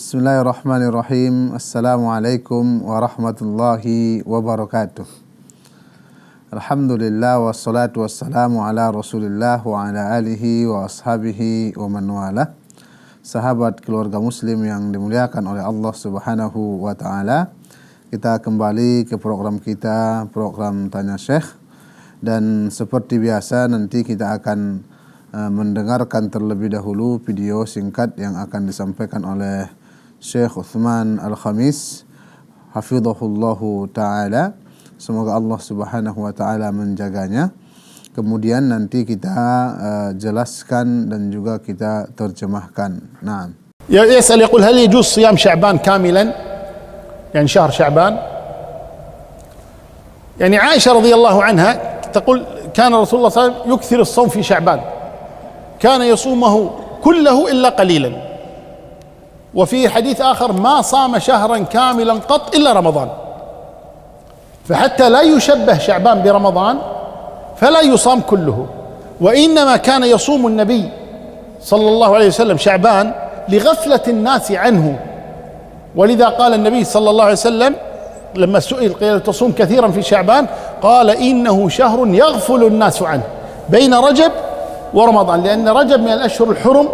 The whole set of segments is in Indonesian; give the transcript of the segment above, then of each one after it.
Bismillahirrahmanirrahim. Assalamualaikum warahmatullahi wabarakatuh. Alhamdulillah wassalatu wassalamu ala Rasulillah wa ala alihi wa ashabihi wa man wala. Sahabat keluarga muslim yang dimuliakan oleh Allah Subhanahu wa taala. Kita kembali ke program kita, program Tanya Syekh, dan seperti biasa nanti kita akan mendengarkan terlebih dahulu video singkat yang akan disampaikan oleh Syekh Uthman Al-Khamis hafizahullahu ta'ala. Semoga Allah Subhanahu wa ta'ala menjaganya. Kemudian nanti kita jelaskan dan juga kita terjemahkan. Naam. يسأل يقول هل يجوز صيام شعبان كاملا يعني شهر شعبان؟ يعني عائشة رضي الله عنها تقول كان رسول الله صلى الله عليه وسلم يكثر الصوم في شعبان، كان يصومه كله إلا قليلا. وفي حديث آخر ما صام شهرا كاملا قط إلا رمضان. فحتى لا يشبه شعبان برمضان فلا يصام كله، وإنما كان يصوم النبي صلى الله عليه وسلم شعبان لغفلة الناس عنه. ولذا قال النبي صلى الله عليه وسلم لما سئل قيل تصوم كثيرا في شعبان قال إنه شهر يغفل الناس عنه بين رجب ورمضان، لأن رجب من الأشهر الحرم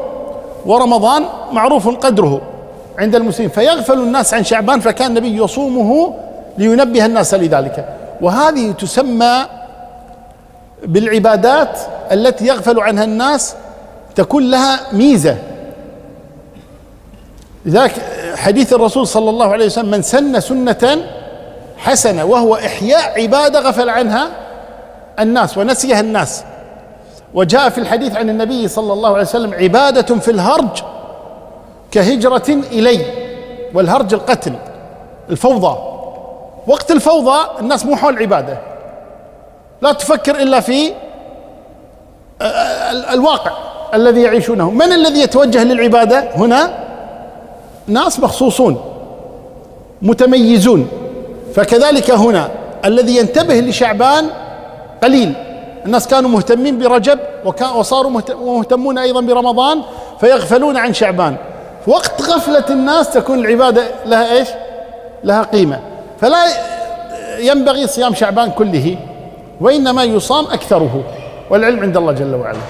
ورمضان معروف قدره عند المسلمين، فيغفل الناس عن شعبان، فكان النبي يصومه لينبه الناس لذلك. وهذه تسمى بالعبادات التي يغفل عنها الناس، تكون لها ميزة. لذلك حديث الرسول صلى الله عليه وسلم من سن سنة حسنة وهو إحياء عبادة غفل عنها الناس ونسيها الناس. وجاء في الحديث عن النبي صلى الله عليه وسلم عبادة في الهرج كهجرة إلي، والهرج القتل الفوضى. وقت الفوضى الناس مو حول عبادة، لا تفكر إلا في الواقع الذي يعيشونه. من الذي يتوجه للعبادة هنا؟ ناس مخصوصون متميزون. فكذلك هنا الذي ينتبه لشعبان قليل. الناس كانوا مهتمين برجب وصاروا مهتمون أيضا برمضان، فيغفلون عن شعبان. وقت غفلة الناس تكون العبادة لها إيش؟ لها قيمة. فلا ينبغي صيام شعبان كله، وإنما يصام أكثره، والعلم عند الله جل وعلا.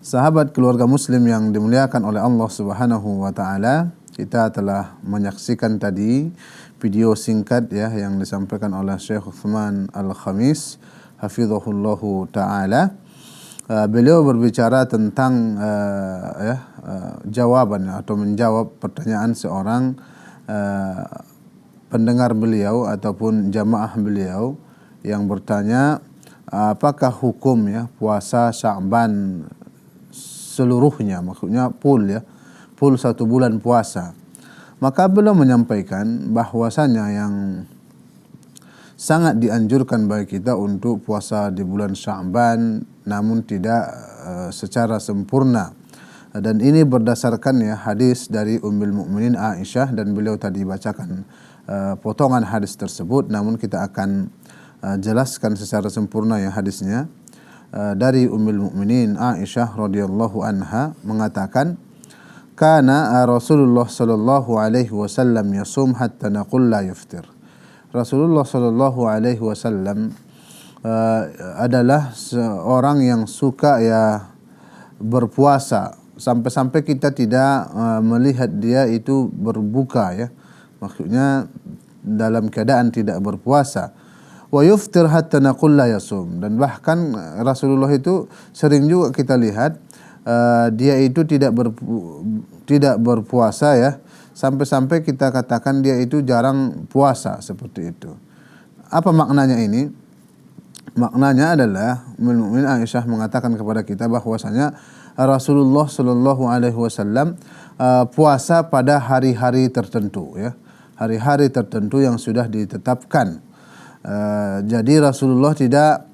Sahabat keluarga muslim yang dimuliakan oleh Allah Subhanahu wa taala, kita telah menyaksikan tadi video singkat ya yang disampaikan oleh Syekh Uthman Al-Khamis hafizahullahu taala. Beliau berbicara tentang jawaban atau menjawab pertanyaan seorang pendengar beliau ataupun jamaah beliau yang bertanya apakah hukum ya puasa Sya'ban seluruhnya, maksudnya full 1 bulan puasa. Maka beliau menyampaikan bahwasanya yang sangat dianjurkan bagi kita untuk puasa di bulan Sya'ban, namun tidak secara sempurna. Dan ini berdasarkan ya hadis dari Ummul Mukminin Aisyah, dan beliau tadi bacakan potongan hadis tersebut, namun kita akan jelaskan secara sempurna ya hadisnya. Dari Ummul Mukminin Aisyah radhiyallahu anha mengatakan, kana Rasulullah sallallahu alaihi wasallam yasum hatta naqul la yuftir. Rasulullah sallallahu alaihi wasallam adalah seorang yang suka ya berpuasa sampai-sampai kita tidak melihat dia itu berbuka ya. Maksudnya dalam keadaan tidak berpuasa. Wa yuftir hatta naqul la yasum, dan bahkan Rasulullah itu sering juga kita lihat dia itu tidak berpuasa ya, sampai-sampai kita katakan dia itu jarang puasa seperti itu. Apa maknanya ini? Maknanya adalah Ummul Mukminin Aisyah mengatakan kepada kita bahwasanya Rasulullah Shallallahu Alaihi Wasallam puasa pada hari-hari tertentu ya, hari-hari tertentu yang sudah ditetapkan. Jadi Rasulullah tidak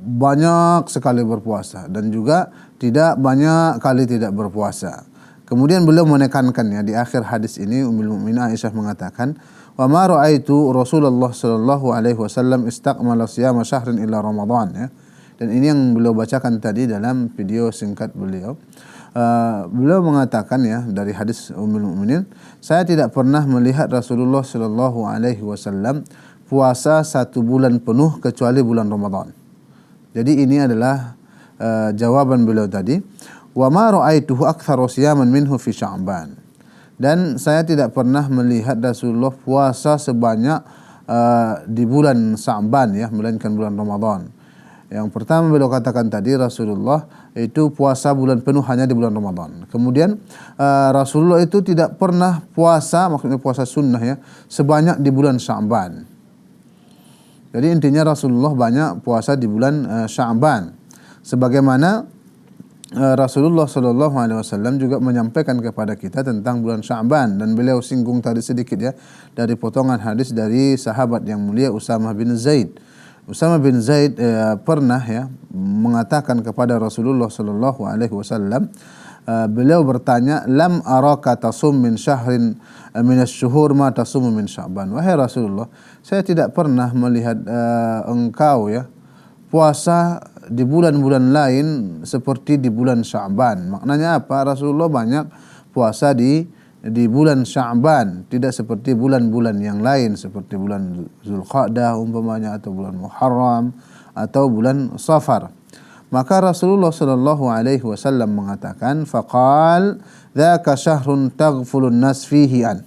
banyak sekali berpuasa dan juga tidak banyak kali tidak berpuasa. Kemudian beliau menekankannya di akhir hadis ini. Ummul Mukminin Aisyah mengatakan, wa ma ra'aitu Rasulullah sallallahu alaihi wasallam istaqmala siyama syahrin illa Ramadan ya. Dan ini yang beliau bacakan tadi dalam video singkat beliau. beliau mengatakan ya dari hadis Ummul Mukminin, saya tidak pernah melihat Rasulullah sallallahu alaihi wasallam puasa 1 bulan penuh kecuali bulan Ramadan. Jadi ini adalah jawaban beliau tadi. Wa ma ra'aituhu aktsaru siyaman minhu fi Sya'ban. Dan saya tidak pernah melihat Rasulullah puasa sebanyak di bulan Sya'ban ya, melainkan bulan Ramadan. Yang pertama beliau katakan tadi, Rasulullah itu puasa bulan penuh hanya di bulan Ramadan. Kemudian Rasulullah itu tidak pernah puasa, maksudnya puasa sunnah ya, sebanyak di bulan Sya'ban. Jadi intinya Rasulullah banyak puasa di bulan Sya'ban. Sebagaimana Rasulullah sallallahu alaihi wasallam juga menyampaikan kepada kita tentang bulan Sya'ban, dan beliau singgung tadi sedikit ya dari potongan hadis dari sahabat yang mulia Usamah bin Zaid. Usamah bin Zaid pernah ya mengatakan kepada Rasulullah sallallahu alaihi wasallam, beliau bertanya, lam araka tasum min syahrin min asy-syuhur ma tasum min Sya'ban. Wahai Rasulullah, saya tidak pernah melihat engkau ya puasa di bulan-bulan lain seperti di bulan Sya'ban. Maknanya apa? Rasulullah banyak puasa di bulan Sya'ban, tidak seperti bulan-bulan yang lain seperti bulan Zulqa'dah umpamanya, atau bulan Muharram atau bulan Safar. Maka Rasulullah sallallahu alaihi wasallam mengatakan, faqal dzaka syahrun taghfulun nas fihi an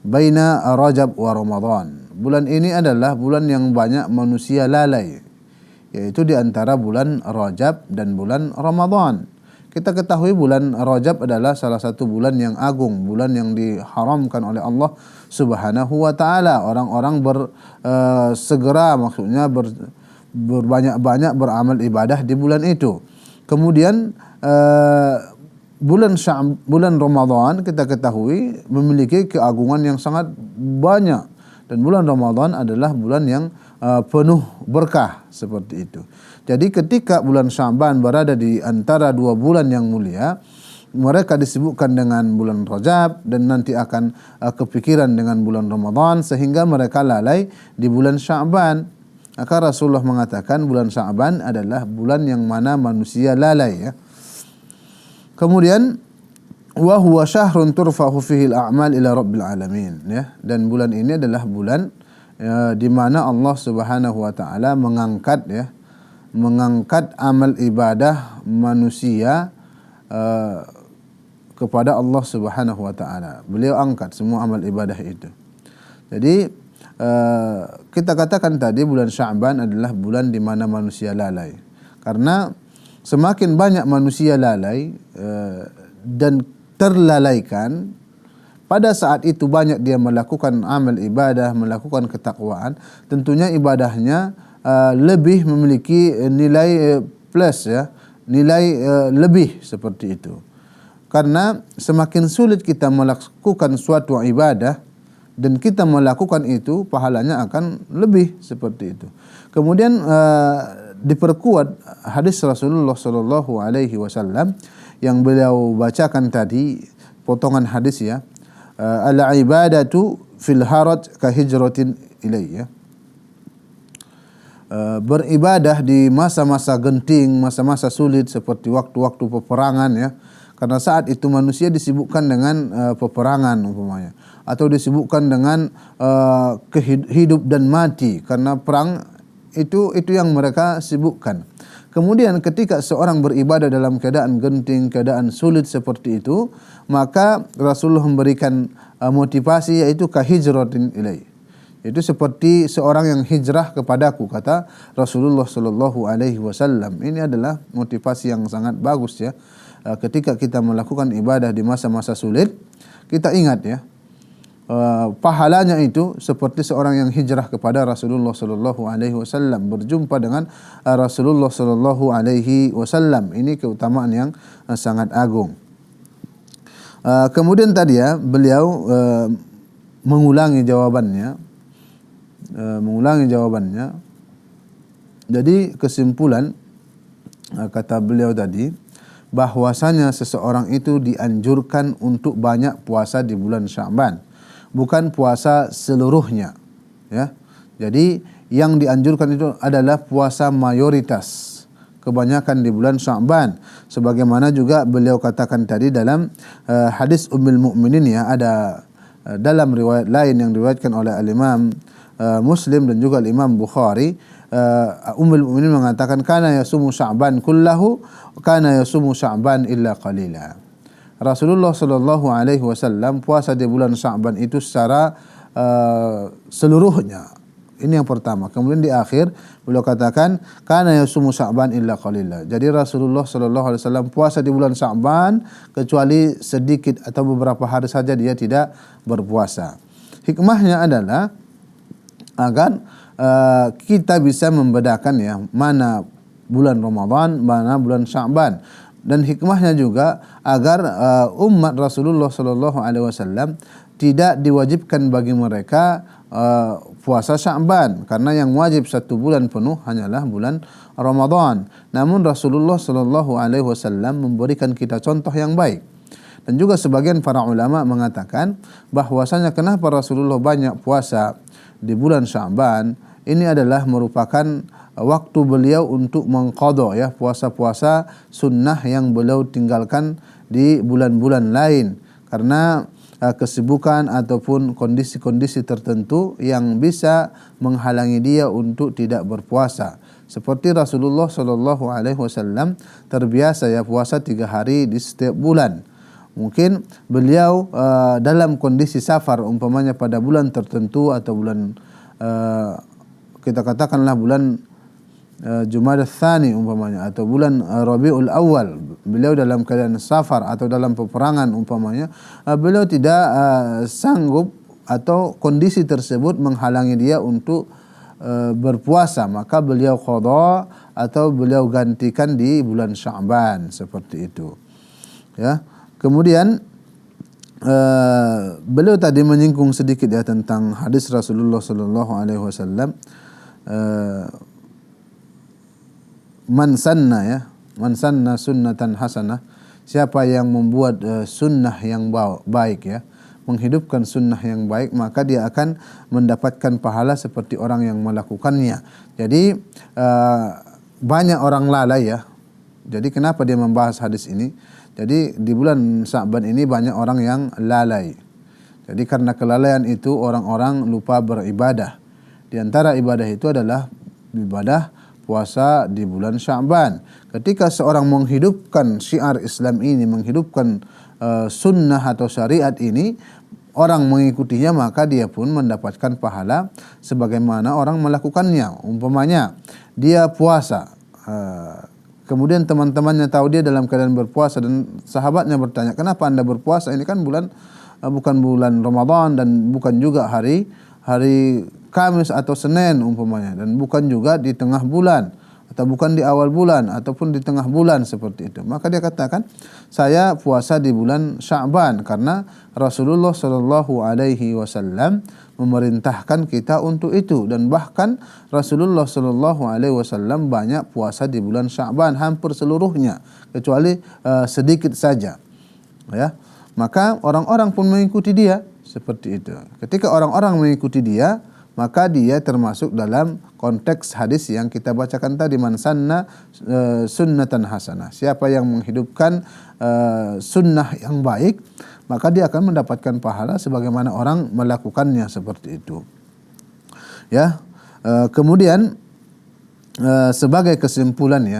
baina Rajab wa Ramadan. Bulan ini adalah bulan yang banyak manusia lalai, yaitu di antara bulan Rajab dan bulan Ramadan. Kita ketahui bulan Rajab adalah salah satu bulan yang agung, bulan yang diharamkan oleh Allah Subhanahu wa taala. Orang-orang segera maksudnya berbanyak-banyak beramal ibadah di bulan itu. Kemudian bulan Ramadan kita ketahui memiliki keagungan yang sangat banyak, dan bulan Ramadan adalah bulan yang penuh berkah seperti itu. Jadi ketika bulan Sya'ban berada di antara 2 bulan yang mulia, mereka disebutkan dengan bulan Rajab dan nanti akan kepikiran dengan bulan Ramadan sehingga mereka lalai di bulan Sya'ban. Maka Rasulullah mengatakan bulan Sya'ban adalah bulan yang mana manusia lalai ya. Kemudian wa huwa syahrun turfa'u fihi al-a'mal ila rabbil alamin ya, dan bulan ini adalah bulan di mana Allah Subhanahu wa taala mengangkat amal ibadah manusia kepada Allah Subhanahu wa taala. Beliau angkat semua amal ibadah itu. Jadi kita katakan tadi bulan Sya'ban adalah bulan di mana manusia lalai. Karena semakin banyak manusia lalai dan terlalaikan, pada saat itu banyak dia melakukan amal ibadah, melakukan ketakwaan, tentunya ibadahnya lebih memiliki nilai plus ya, nilai lebih seperti itu. Karena semakin sulit kita melakukan suatu ibadah dan kita melakukan itu, pahalanya akan lebih seperti itu. Kemudian diperkuat hadis Rasulullah sallallahu alaihi wasallam yang beliau bacakan tadi, potongan hadis ya. Al-ibadatu fil haraj ka hijratin ilayya. Beribadah di masa-masa genting, masa-masa sulit seperti waktu-waktu peperangan ya. Karena saat itu manusia disibukkan dengan peperangan umpamanya, atau disibukkan dengan hidup dan mati, karena perang itu yang mereka sibukkan. Kemudian ketika seorang beribadah dalam keadaan genting, keadaan sulit seperti itu, maka Rasulullah memberikan motivasi, yaitu kahijratin ilai. Itu seperti seorang yang hijrah kepadaku, kata Rasulullah sallallahu alaihi wasallam. Ini adalah motivasi yang sangat bagus ya. Ketika kita melakukan ibadah di masa-masa sulit, kita ingat ya, pahalanya itu seperti seorang yang hijrah kepada Rasulullah sallallahu alaihi wasallam, berjumpa dengan Rasulullah sallallahu alaihi wasallam. Ini keutamaan yang sangat agung. Kemudian tadi ya, beliau mengulangi jawabannya. Jadi kesimpulan kata beliau tadi, bahwasanya seseorang itu dianjurkan untuk banyak puasa di bulan Sya'ban, bukan puasa seluruhnya ya. Jadi yang dianjurkan itu adalah puasa mayoritas, kebanyakan di bulan Sya'ban. Sebagaimana juga beliau katakan tadi dalam hadis Ummul Mukminin ya, ada dalam riwayat lain yang diriwayatkan oleh al-Imam Muslim dan juga al-Imam Bukhari, Ummul Mukminin mengatakan kana yasumu Sya'ban kullahu kana yasumu Sya'ban illa qalila. Rasulullah sallallahu alaihi wasallam puasa di bulan Sya'ban itu secara seluruhnya. Ini yang pertama. Kemudian di akhir beliau katakan kana yasumu Sya'ban illa qalila. Jadi Rasulullah sallallahu alaihi wasallam puasa di bulan Sya'ban kecuali sedikit atau beberapa hari saja dia tidak berpuasa. Hikmahnya adalah agar kita bisa membedakan ya mana bulan Ramadan, mana bulan Sya'ban. Dan hikmahnya juga agar umat Rasulullah sallallahu alaihi wasallam tidak diwajibkan bagi mereka puasa Sya'ban, karena yang wajib satu bulan penuh hanyalah bulan Ramadan. Namun Rasulullah sallallahu alaihi wasallam memberikan kita contoh yang baik. Dan juga sebagian para ulama mengatakan bahwasanya kenapa Rasulullah banyak puasa di bulan Sya'ban, ini adalah merupakan waktu beliau untuk mengqadha ya puasa-puasa sunnah yang beliau tinggalkan di bulan-bulan lain, karena kesibukan ataupun kondisi-kondisi tertentu yang bisa menghalangi dia untuk tidak berpuasa. Seperti Rasulullah sallallahu alaihi wasallam terbiasa ya puasa 3 hari di setiap bulan. Mungkin beliau dalam kondisi safar umpamanya pada bulan tertentu atau bulan kita katakanlah bulan Jumadats Tsani umpamanya atau bulan Rabiul Awal, beliau dalam keadaan safar atau dalam peperangan umpamanya, beliau tidak sanggup atau kondisi tersebut menghalangi dia untuk berpuasa, maka beliau qadha atau beliau gantikan di bulan Sya'ban seperti itu. Ya. Kemudian beliau tadi menyinggung sedikit ya tentang hadis Rasulullah sallallahu alaihi wasallam, man sanna sunnatan hasanah, siapa yang membuat sunnah yang baik ya, menghidupkan sunnah yang baik, maka dia akan mendapatkan pahala seperti orang yang melakukannya. Jadi banyak orang lalai ya. Jadi kenapa dia membahas hadis ini? Jadi di bulan Sya'ban ini banyak orang yang lalai. Jadi karena kelalaian itu orang-orang lupa beribadah. Di antara ibadah itu adalah ibadah puasa di bulan Sya'ban. Ketika seorang menghidupkan syiar Islam ini, menghidupkan sunnah atau syariat ini, orang mengikutinya, maka dia pun mendapatkan pahala sebagaimana orang melakukannya. Umpamanya dia puasa, kemudian teman-temannya tahu dia dalam keadaan berpuasa dan sahabatnya bertanya, kenapa anda berpuasa? Ini kan bukan bulan Ramadan dan bukan juga hari Kamis atau Senin umpamanya, dan bukan juga di tengah bulan atau bukan di awal bulan ataupun di tengah bulan seperti itu. Maka dia katakan, saya puasa di bulan Sya'ban karena Rasulullah sallallahu alaihi wasallam memerintahkan kita untuk itu, dan bahkan Rasulullah sallallahu alaihi wasallam banyak puasa di bulan Sya'ban, hampir seluruhnya kecuali sedikit saja. Ya. Maka orang-orang pun mengikuti dia seperti itu. Ketika orang-orang mengikuti dia, maka dia termasuk dalam konteks hadis yang kita bacakan tadi, man sanna sunnatan hasanah. Siapa yang menghidupkan sunnah yang baik, maka dia akan mendapatkan pahala sebagaimana orang melakukannya seperti itu. Ya. Kemudian sebagai kesimpulan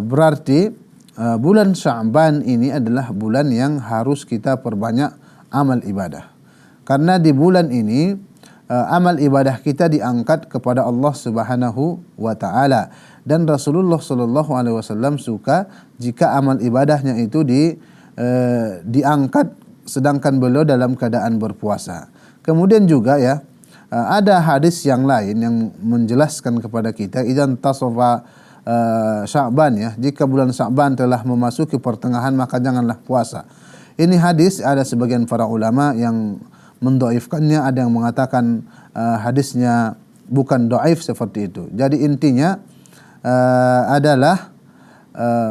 berarti bulan Sya'ban ini adalah bulan yang harus kita perbanyak amal ibadah. Karena di bulan ini amal ibadah kita diangkat kepada Allah Subhanahu wa taala, dan Rasulullah sallallahu alaihi wasallam suka jika amal ibadahnya itu diangkat sedangkan beliau dalam keadaan berpuasa. Kemudian juga ya, ada hadis yang lain yang menjelaskan kepada kita, idzan tasafa Sya'ban ya, jika bulan Sya'ban telah memasuki pertengahan maka janganlah puasa. Ini hadis ada sebagian para ulama yang mendhaifkannya, ada yang mengatakan hadisnya bukan dhaif seperti itu. Jadi intinya adalah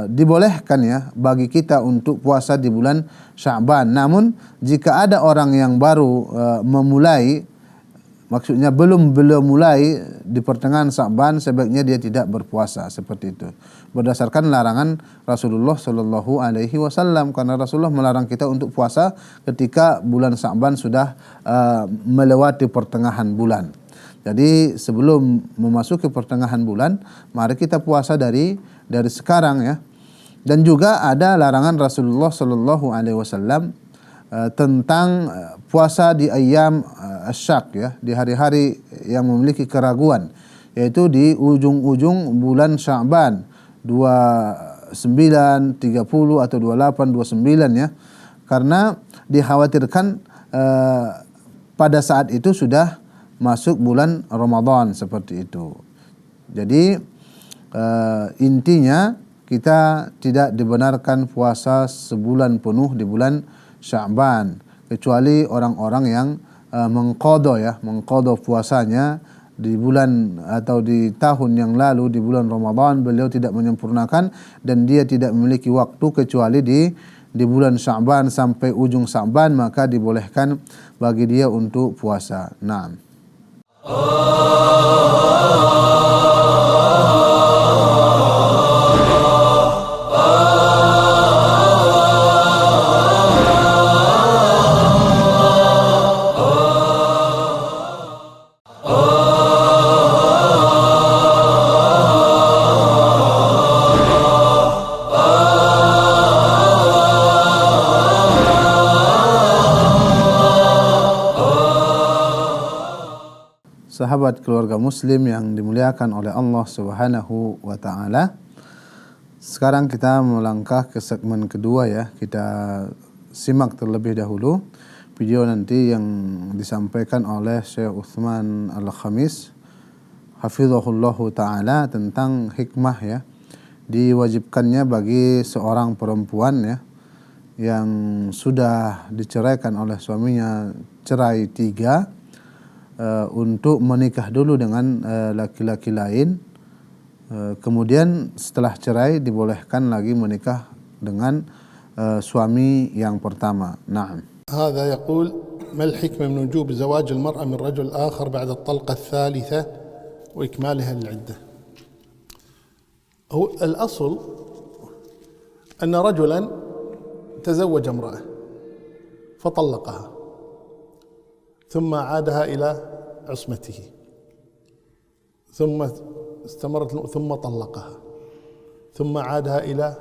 dibolehkan ya bagi kita untuk puasa di bulan Sya'ban. Namun jika ada orang yang baru memulai maksudnya belum mulai di pertengahan Sya'ban sebaiknya dia tidak berpuasa seperti itu. Berdasarkan larangan Rasulullah Shallallahu Alaihi Wasallam, karena Rasulullah melarang kita untuk puasa ketika bulan Sya'ban sudah melewati pertengahan bulan. Jadi sebelum memasuki pertengahan bulan, mari kita puasa dari sekarang ya. Dan juga ada larangan Rasulullah Shallallahu Alaihi Wasallam tentang puasa di ayam asyak ya, di hari-hari yang memiliki keraguan, yaitu di ujung-ujung bulan Sya'ban 29, 30 atau 28, 29 ya. Karena dikhawatirkan pada saat itu sudah masuk bulan Ramadan seperti itu. Jadi intinya kita tidak dibenarkan puasa sebulan penuh di bulan Sya'ban, kecuali orang-orang yang mengqadha puasanya di bulan atau di tahun yang lalu di bulan Ramadan beliau tidak menyempurnakan dan dia tidak memiliki waktu kecuali di bulan Sya'ban sampai ujung Sya'ban, maka dibolehkan bagi dia untuk puasa. Naam. Sahabat keluarga muslim yang dimuliakan oleh Allah Subhanahu wa taala. Sekarang kita melangkah ke segmen kedua ya. Kita simak terlebih dahulu video nanti yang disampaikan oleh Syekh Utsman Al-Khamis hafizahullahu taala tentang hikmah ya diwajibkannya bagi seorang perempuan ya yang sudah diceraikan oleh suaminya cerai 3 untuk menikah dulu dengan laki-laki lain, kemudian setelah cerai dibolehkan lagi menikah dengan suami yang pertama. Naam. هذا يقول ما الحكمة من وجوب زواج المرأة من رجل آخر بعد الطلقة الثالثة وإكمالها للعدة؟ هو الأصل أن رجلا تزوج امرأة فطلقها ثم عادها إلى عصمته ثم استمرت ثم طلقها ثم عادها إلى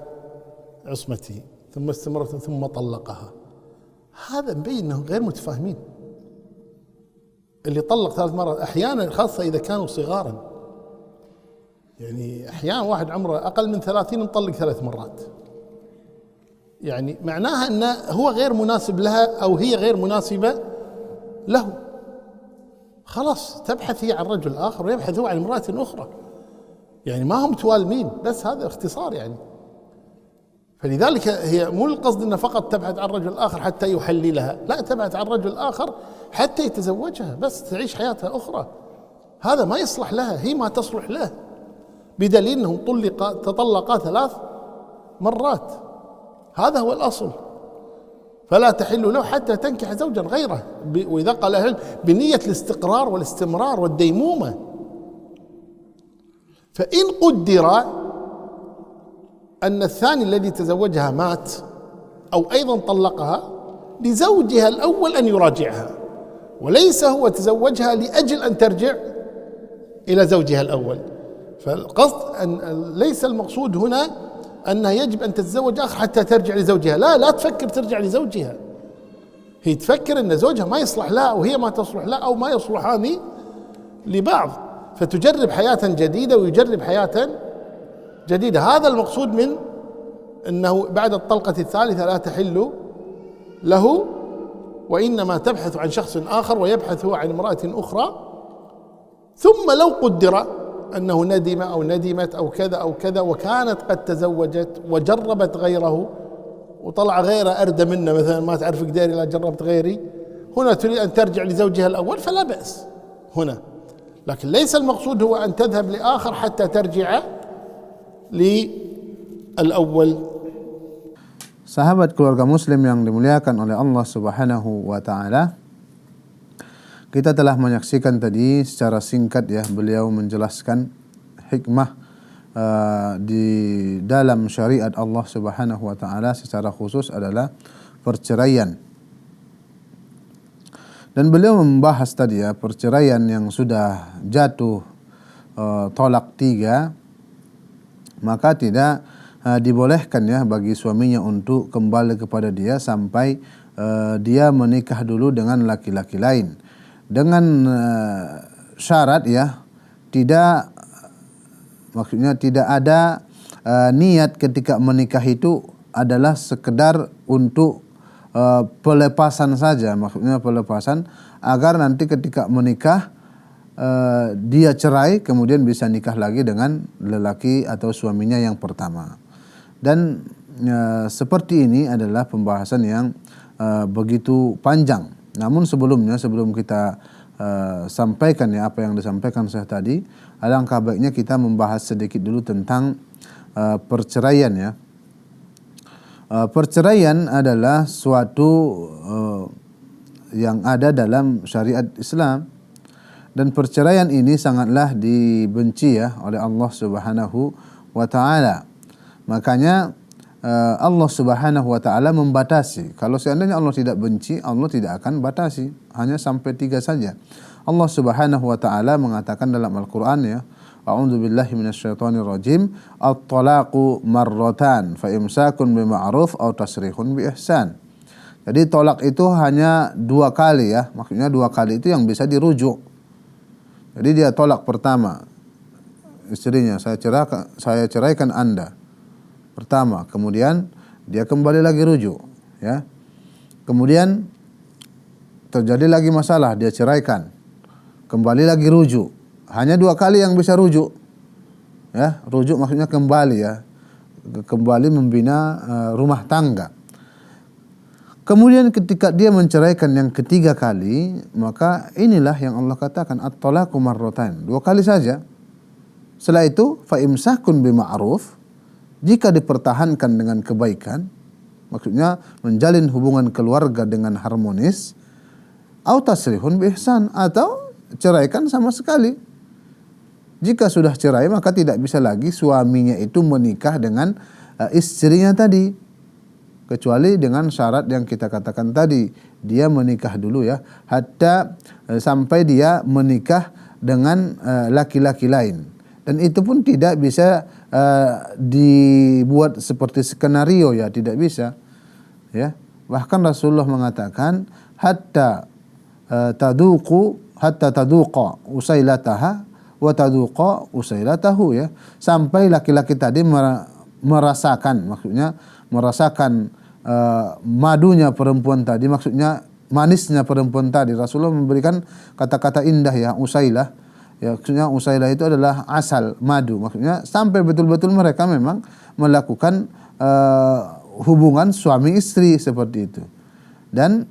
عصمته ثم استمرت ثم طلقها. هذا مبين أنهم غير متفاهمين. اللي طلق 3 مرات أحيانا خاصة إذا كانوا صغارا، يعني أحيانا واحد عمره أقل من 30 مطلق 3 مرات، يعني معناها أنه هو غير مناسب لها أو هي غير مناسبة له. خلاص تبحث هي عن رجل آخر ويبحث هو عن امرأة أخرى، يعني ما هم توالمين، بس هذا اختصار يعني. فلذلك هي مو القصد أنه فقط تبحث عن رجل آخر حتى يحللها، لا، تبحث عن رجل آخر حتى يتزوجها بس تعيش حياتها أخرى. هذا ما يصلح لها، هي ما تصلح له، بدليل أنهم تطلقا 3 مرات. هذا هو الأصل. فلا تحل له حتى تنكح زوجا غيره، وإذا قال أهل بنية الاستقرار والاستمرار والديمومة. فإن قدر أن الثاني الذي تزوجها مات أو أيضا طلقها، لزوجها الأول أن يراجعها، وليس هو تزوجها لأجل أن ترجع إلى زوجها الأول. فالقصد أن ليس المقصود هنا أنها يجب أن تتزوج آخر حتى ترجع لزوجها، لا تفكر ترجع لزوجها، هي تفكر أن زوجها ما يصلح لها وهي ما تصلح لها أو ما يصلحان لبعض، فتجرب حياة جديدة ويجرب حياة جديدة. هذا المقصود من أنه بعد الطلقة الثالثة لا تحل له، وإنما تبحث عن شخص آخر ويبحث هو عن امرأة أخرى. ثم لو قدر أنه ندم أو ندمت أو كذا أو كذا وكانت قد تزوجت وجربت غيره وطلع غيره أردى منه، مثلا ما تعرف قديري لا جربت غيري، هنا تريد أن ترجع لزوجها الأول فلا بأس هنا، لكن ليس المقصود هو أن تذهب لآخر حتى ترجع للأول. Sahabat keluarga muslim yang dimuliakan oleh Allah Subhanahu wa taala, Kita telah menyaksikan tadi secara singkat ya, beliau menjelaskan hikmah di dalam syariat Allah Subhanahu wa taala secara khusus adalah perceraian. Dan beliau membahas tadi ya, perceraian yang sudah jatuh tolak 3, maka tidak dibolehkan ya bagi suaminya untuk kembali kepada dia sampai dia menikah dulu dengan laki-laki lain, dengan syarat ya, maksudnya tidak ada niat ketika menikah itu adalah sekedar untuk pelepasan saja, maksudnya pelepasan agar nanti ketika menikah dia cerai kemudian bisa nikah lagi dengan lelaki atau suaminya yang pertama. Dan seperti ini adalah pembahasan yang begitu panjang. Namun sebelum kita sampaikan ya apa yang disampaikan saya tadi, alangkah baiknya kita membahas sedikit dulu tentang perceraian ya. Perceraian adalah suatu yang ada dalam syariat Islam, dan perceraian ini sangatlah dibenci ya oleh Allah Subhanahu wa taala. Makanya Allah Subhanahu wa taala membatasi. Kalau seandainya Allah tidak benci, Allah tidak akan batasi, hanya sampai 3 saja. Allah Subhanahu wa taala mengatakan dalam Al-Qur'an ya, A'udzu billahi minasyaitonir rajim. At-talaqu marratan fa imsakun bima'ruf aw tasrihun bi ihsan. Jadi tolak itu hanya 2 kali ya. Maksudnya 2 kali itu yang bisa dirujuk. Jadi dia tolak pertama istrinya, saya ceraikan Anda. Pertama, kemudian dia kembali lagi rujuk ya. Kemudian terjadi lagi masalah, dia ceraikan. Kembali lagi rujuk. Hanya 2 kali yang bisa rujuk. Ya, rujuk maksudnya kembali ya. Kembali membina rumah tangga. Kemudian ketika dia menceraikan yang ketiga kali, maka inilah yang Allah katakan at-talaqu marratan. 2 kali saja. Setelah itu fa imsakun bima'ruf, jika dipertahankan dengan kebaikan, maksudnya menjalin hubungan keluarga dengan harmonis, au tasrihun bi ihsan, atau ceraikan sama sekali. Jika sudah cerai maka tidak bisa lagi suaminya itu menikah dengan istrinya tadi, kecuali dengan syarat yang kita katakan tadi, dia menikah dulu ya, hatta sampai dia menikah dengan laki-laki lain. Dan itu pun tidak bisa dibuat seperti skenario ya, tidak bisa ya. Bahkan Rasulullah mengatakan hatta taduqa usailataha wa taduqa usailatahu ya, sampai laki-laki tadi merasakan, maksudnya merasakan madunya perempuan tadi, maksudnya manisnya perempuan tadi. Rasulullah memberikan kata-kata indah ya, usailah ya, maksudnya usailah itu adalah asal, madu, maksudnya sampai betul-betul mereka memang melakukan hubungan suami istri seperti itu. Dan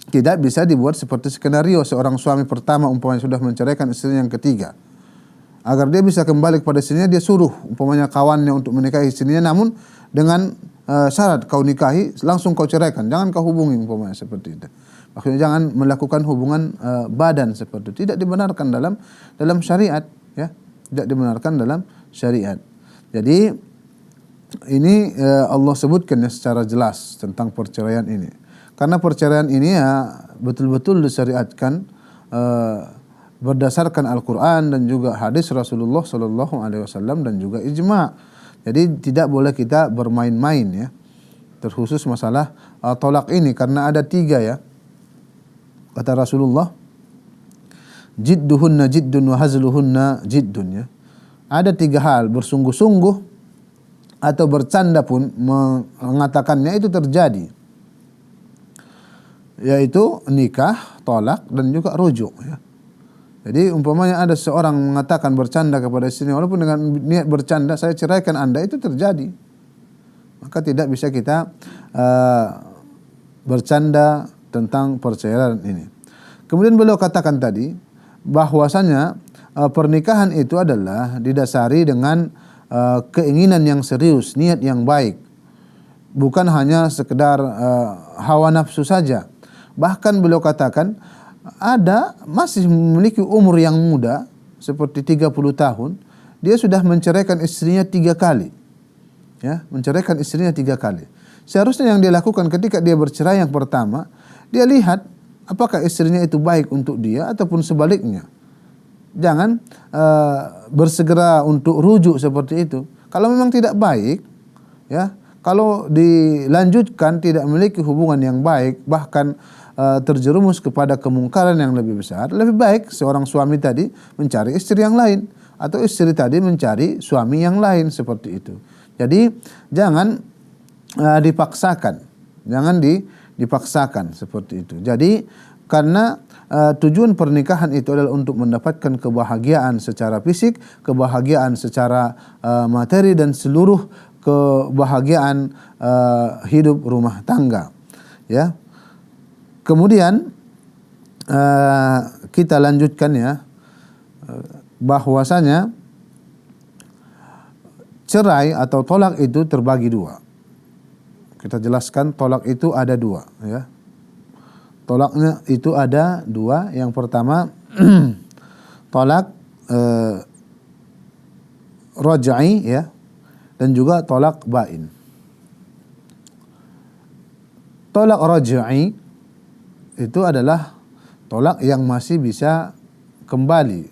tidak bisa dibuat seperti skenario seorang suami pertama umpamanya sudah menceraikan istrinya yang ketiga. Agar dia bisa kembali kepada istrinya, dia suruh umpamanya kawannya untuk menikahi istrinya, namun dengan syarat kau nikahi langsung kau ceraikan, jangan kau hubungi umpamanya seperti itu. Maksudnya jangan melakukan hubungan badan seperti itu. Tidak dibenarkan dalam syariat ya, tidak dibenarkan dalam syariat. Jadi ini Allah sebutkan ya secara jelas tentang perceraian ini. Karena perceraian ini ya betul-betul disyariatkan berdasarkan Al-Quran dan juga hadis Rasulullah Sallallahu Alaihi Wasallam dan juga ijma. Jadi tidak boleh kita bermain-main ya, terkhusus masalah tolak ini, karena ada 3 ya. Kata Rasulullah, jidduhunna jiddun wa hazluhunna jiddun ya. Ada 3 hal, bersungguh-sungguh atau bercanda pun mengatakannya itu terjadi, yaitu nikah, tolak, dan juga rujuk ya. Jadi umpamanya ada seorang mengatakan bercanda kepada istrinya, walaupun dengan niat bercanda, saya ceraikan Anda, itu terjadi. Maka tidak bisa kita bercanda tentang perceraian ini. Kemudian beliau katakan tadi bahwasanya pernikahan itu adalah didasari dengan keinginan yang serius, niat yang baik. Bukan hanya sekedar hawa nafsu saja. Bahkan beliau katakan ada masih memiliki umur yang muda seperti 30 tahun, dia sudah menceraikan istrinya 3 kali. Ya, menceraikan istrinya 3 kali. Seharusnya yang dia lakukan ketika dia bercerai yang pertama, dia lihat apakah istrinya itu baik untuk dia ataupun sebaliknya. Jangan bersegera untuk rujuk seperti itu. Kalau memang tidak baik, ya, kalau dilanjutkan tidak memiliki hubungan yang baik, bahkan terjerumus kepada kemungkaran yang lebih besar, lebih baik seorang suami tadi mencari istri yang lain atau istri tadi mencari suami yang lain seperti itu. Jadi jangan dipaksakan, jangan dipaksakan seperti itu. Jadi karena tujuan pernikahan itu adalah untuk mendapatkan kebahagiaan secara fisik, kebahagiaan secara materi dan seluruh kebahagiaan hidup rumah tangga. Ya. Kemudian kita lanjutkan ya, bahwasanya cerai atau tolak itu terbagi 2. Kita jelaskan tolak itu ada 2 ya. Tolaknya itu ada 2. Yang pertama tolak raj'i ya, dan juga tolak bain. Tolak raj'i itu adalah tolak yang masih bisa kembali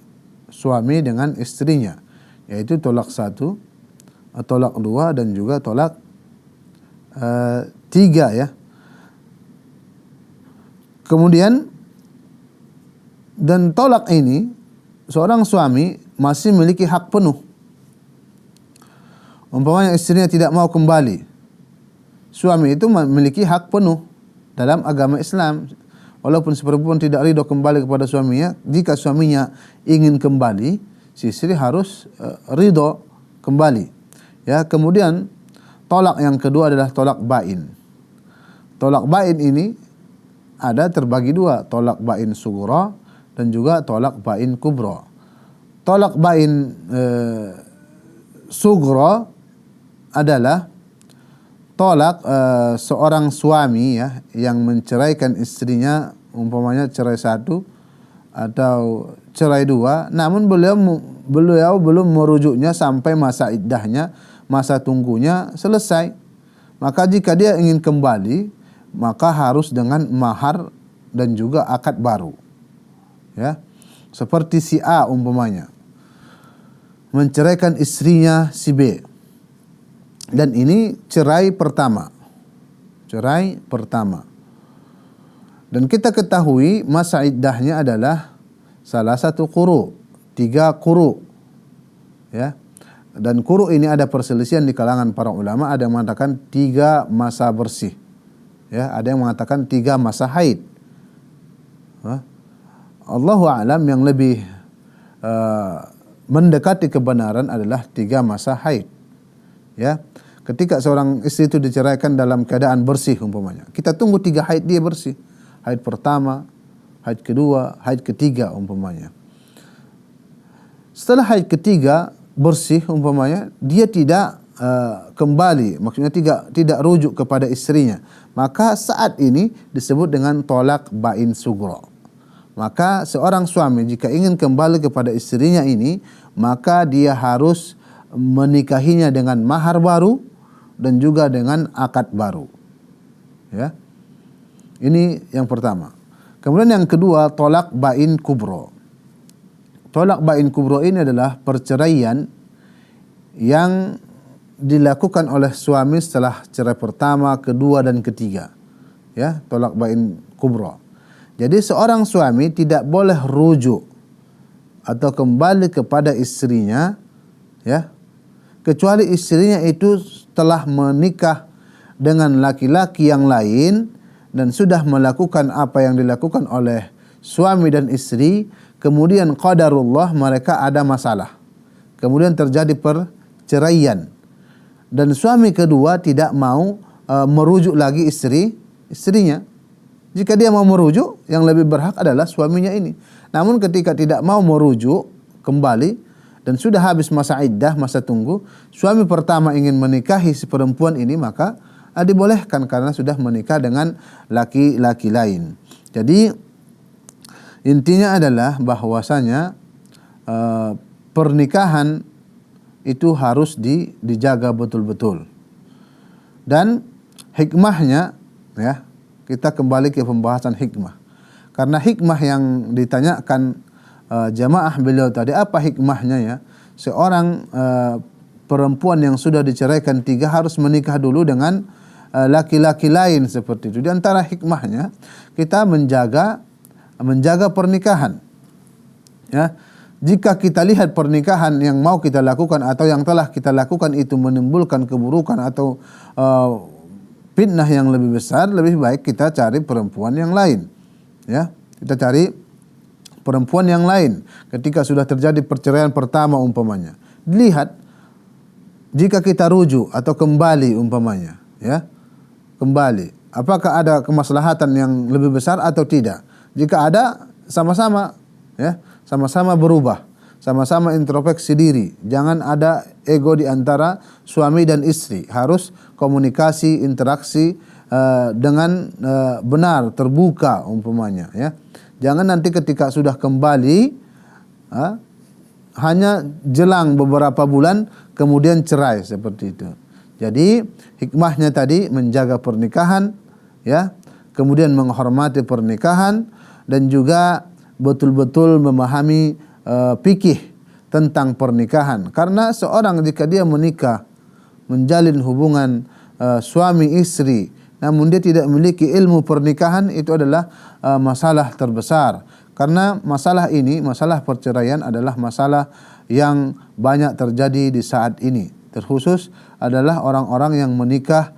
suami dengan istrinya, yaitu tolak 1, tolak 2 dan juga tolak 3 ya. Kemudian dan tolak ini seorang suami masih memiliki hak penuh. Umpamanya istrinya tidak mau kembali, suami itu memiliki hak penuh dalam agama Islam. Walaupun si perempuan tidak ridho kembali kepada suaminya, jika suaminya ingin kembali, si istri harus ridho kembali. Ya, kemudian tolak yang kedua adalah tolak bain. Tolak bain ini ada terbagi 2, tolak bain sughra dan juga tolak bain kubra. Tolak bain sughra adalah tolak seorang suami ya yang menceraikan istrinya, umpamanya cerai 1 atau cerai 2, namun beliau belum merujuknya sampai masa iddahnya, masa tunggunya selesai. Maka jika dia ingin kembali, maka harus dengan mahar dan juga akad baru. Ya. Seperti si A umpamanya menceraikan istrinya si B. Dan ini cerai pertama. Cerai pertama. Dan kita ketahui masa iddahnya adalah salah satu quru, 3 quru. Ya. Dan quru ini ada perselisihan di kalangan para ulama, ada yang mengatakan 3 masa bersih. Ya, ada yang mengatakan 3 masa haid. Allahu a'lam, yang lebih mendekati kebenaran adalah 3 masa haid. Ya. Ketika seorang istri itu diceraikan dalam keadaan bersih umpamanya, kita tunggu 3 haid dia bersih. Haid pertama, haid kedua, haid ketiga umpamanya. Setelah haid ketiga bersih umpamanya, dia tidak kembali, maksudnya tidak rujuk kepada istrinya, maka saat ini disebut dengan tolak bain sughra. Maka seorang suami jika ingin kembali kepada istrinya ini, maka dia harus menikahinya dengan mahar baru dan juga dengan akad baru. Ya. Ini yang pertama. Kemudian yang kedua, tolak bain kubro. Tolak bain kubro ini adalah perceraian yang dilakukan oleh suami setelah cerai pertama, kedua dan ketiga. Ya, tolak bain kubro. Jadi seorang suami tidak boleh rujuk atau kembali kepada istrinya, ya, kecuali istrinya itu telah menikah dengan laki-laki yang lain dan sudah melakukan apa yang dilakukan oleh suami dan istri, kemudian qadarullah mereka ada masalah, kemudian terjadi perceraian dan suami kedua tidak mau merujuk lagi istrinya. Jika dia mau merujuk, yang lebih berhak adalah suaminya ini. Namun ketika tidak mau merujuk kembali dan sudah habis masa iddah, masa tunggu, suami pertama ingin menikahi si perempuan ini, maka dibolehkan karena sudah menikah dengan laki-laki lain. Jadi Intinya adalah bahwasanya pernikahan itu harus dijaga betul-betul. Dan hikmahnya, ya, kita kembali ke pembahasan hikmah. Karena hikmah yang ditanyakan jamaah beliau tadi, apa hikmahnya ya? Seorang perempuan yang sudah diceraikan 3 harus menikah dulu dengan laki-laki lain seperti itu. Di antara hikmahnya kita menjaga pernikahan. Ya. Jika kita lihat pernikahan yang mau kita lakukan atau yang telah kita lakukan itu menimbulkan keburukan atau fitnah yang lebih besar, lebih baik kita cari perempuan yang lain. Ya, kita cari perempuan yang lain ketika sudah terjadi perceraian pertama umpamanya. Dilihat jika kita rujuk atau kembali umpamanya, ya. Kembali, apakah ada kemaslahatan yang lebih besar atau tidak? Jika ada, sama-sama, ya, sama-sama berubah, sama-sama introspeksi diri. Jangan ada ego di antara suami dan istri. Harus komunikasi, interaksi dengan benar, terbuka umpamanya, ya. Jangan nanti ketika sudah kembali hanya jelang beberapa bulan kemudian cerai seperti itu. Jadi hikmahnya tadi menjaga pernikahan, ya, kemudian menghormati pernikahan dan juga betul-betul memahami fikih tentang pernikahan. Karena seorang jika dia menikah, menjalin hubungan suami istri, namun dia tidak memiliki ilmu pernikahan, itu adalah masalah terbesar. Karena masalah ini, masalah perceraian adalah masalah yang banyak terjadi di saat ini. Terkhusus adalah orang-orang yang menikah